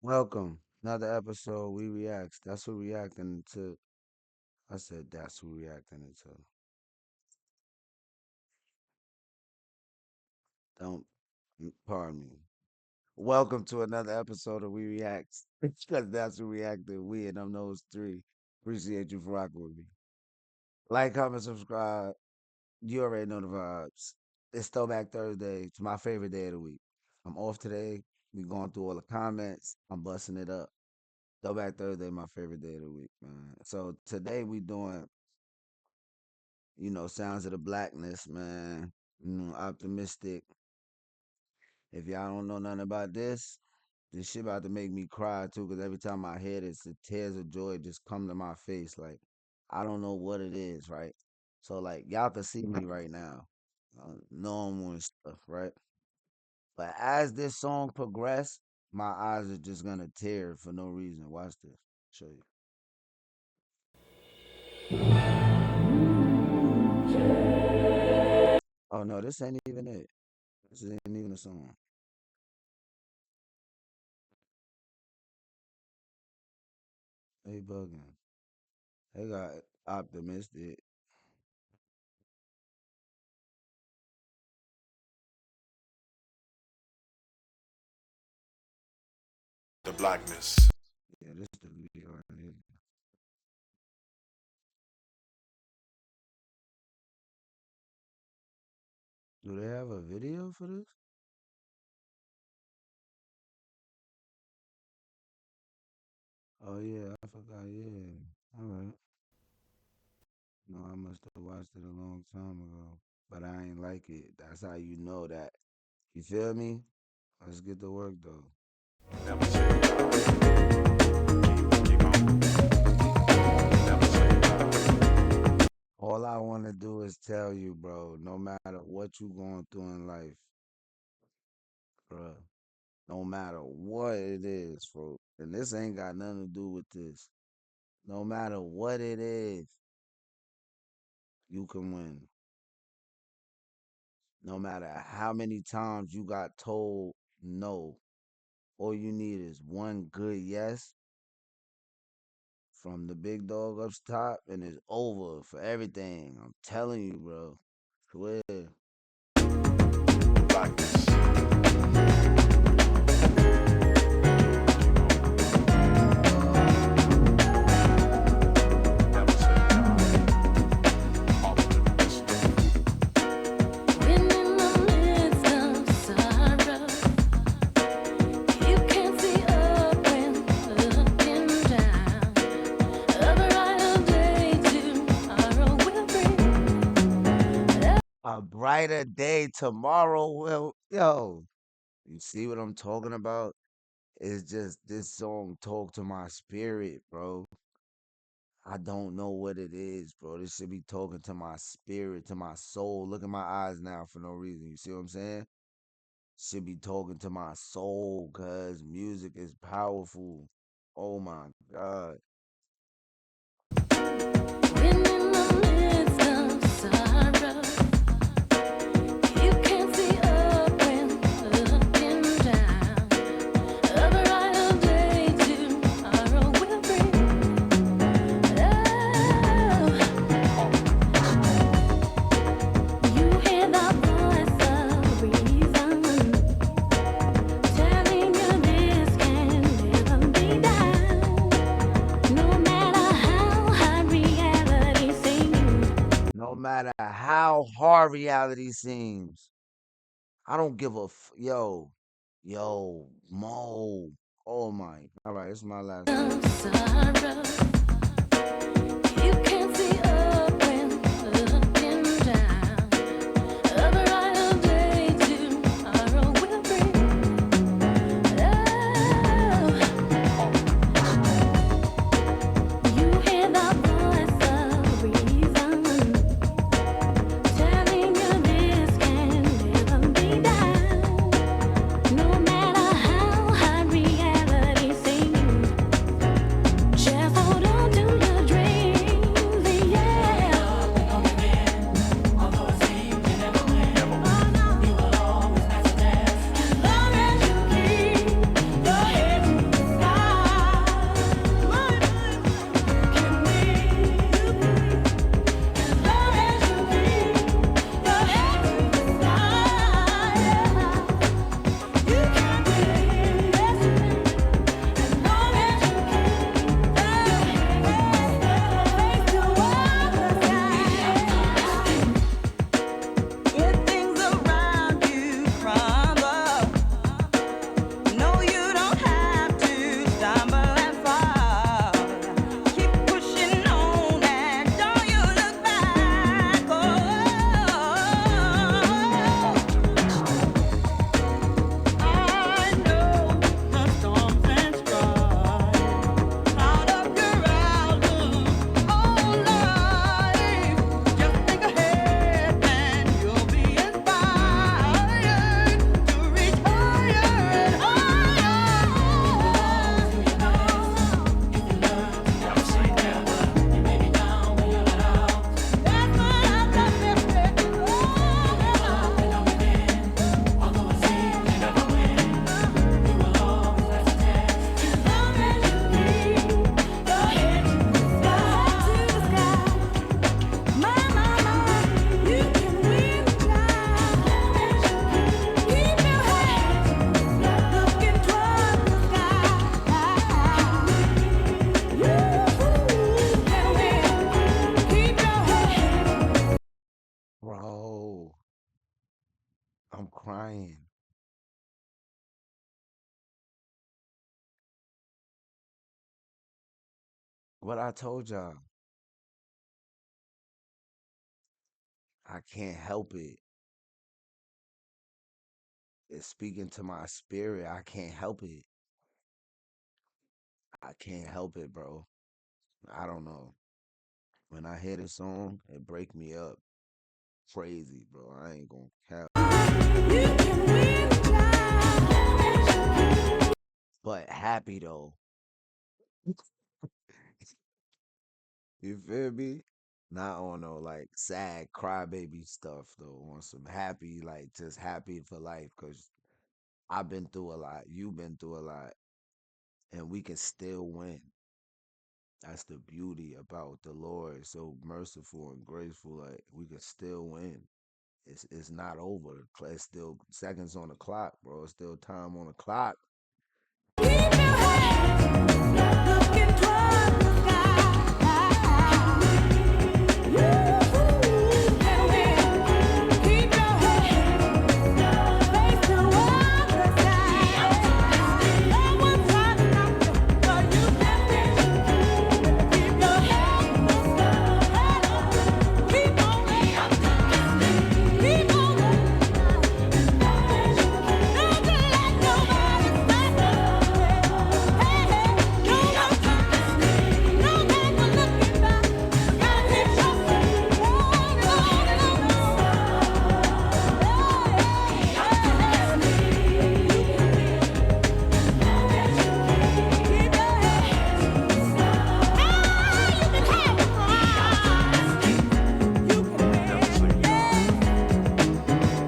Welcome. Another episode. We react. That's what reacting to. I said that's what reacting to. Don't pardon me. Welcome to another episode of We React. Because that's what reacting. We and them those three. Appreciate you for rocking with me. Like, comment, subscribe. You already know the vibes. It's Throwback Thursday. It's my favorite day of the week. I'm off today. We going through all the comments. I'm busting it up. Throwback Thursday, my favorite day of the week, man. So today we doing sounds of the blackness, man. Optimistic. If y'all don't know nothing about this shit about to make me cry too, because every time I hear this, the tears of joy just come to my face. Like, I don't know what it is, right? So, like, y'all can see me right now, normal and stuff, right? But as this song progress, my eyes are just gonna tear for no reason. Watch this. Show you. Oh no, this ain't even it. This ain't even a song. They bugging. They got optimistic. The Blackness. Yeah, this the video right here. Do they have a video for this? Oh yeah, I forgot. Yeah, all right. No, I must have watched it a long time ago, but I ain't like it. That's how you know that. You feel me? Let's get to work though. Never say die. Keep on. Never say die. All I want to do is tell you, bro. No matter what you going through in life, bro. No matter what it is, bro. And this ain't got nothing to do with this. No matter what it is, you can win. No matter how many times you got told no, all you need is one good yes from the big dog up top, and it's over for everything. I'm telling you, bro. Swear. Blackness. Never say die. Optimistic. When in the midst of sorrow, you can see up when looking down. A brighter day tomorrow will bring. A brighter day tomorrow will. Yo, you see what I'm talking about? It's just this song talk to my spirit, bro. I don't know what it is, bro. This should be talking to my spirit, to my soul. Look at my eyes now for no reason. You see what I'm saying? Should be talking to my soul, cuz music is powerful. Oh my God. When in the midst of sorrow, you can see up when looking down. A brighter day tomorrow will bring. You hear the voice of reason telling you this can never be done. No matter how hard reality seems. No matter how hard reality seems, I don't give a yo, Mo. Oh my. All right, it's my last one. Of sorrow, you can see up when looking down. A brighter day tomorrow will bring. You hear the voice of reason telling you this can never be done. No matter how hard reality seems, just hold on to your dreams. What I told y'all, I can't help it. It's speaking to my spirit. I can't help it. I can't help it, bro. I don't know. When I hear this song, it break me up crazy, bro. I ain't gonna cap. But happy though. You feel me? Not on no like sad crybaby stuff though. On some happy, like just happy for life. Cause I've been through a lot. You've been through a lot. And we can still win. That's the beauty about the Lord. So merciful and graceful. Like we can still win. It's not over. It's still seconds on the clock, bro. It's still time on the clock. Never say die. Never say die. Blackness. Never say die.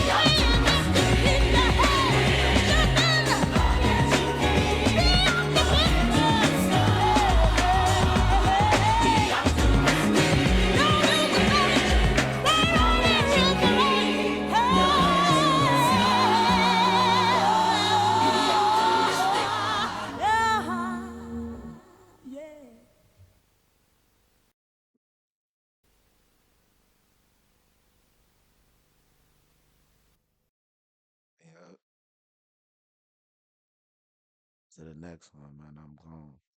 Never say die. Yeah. To the next one, man. I'm gone.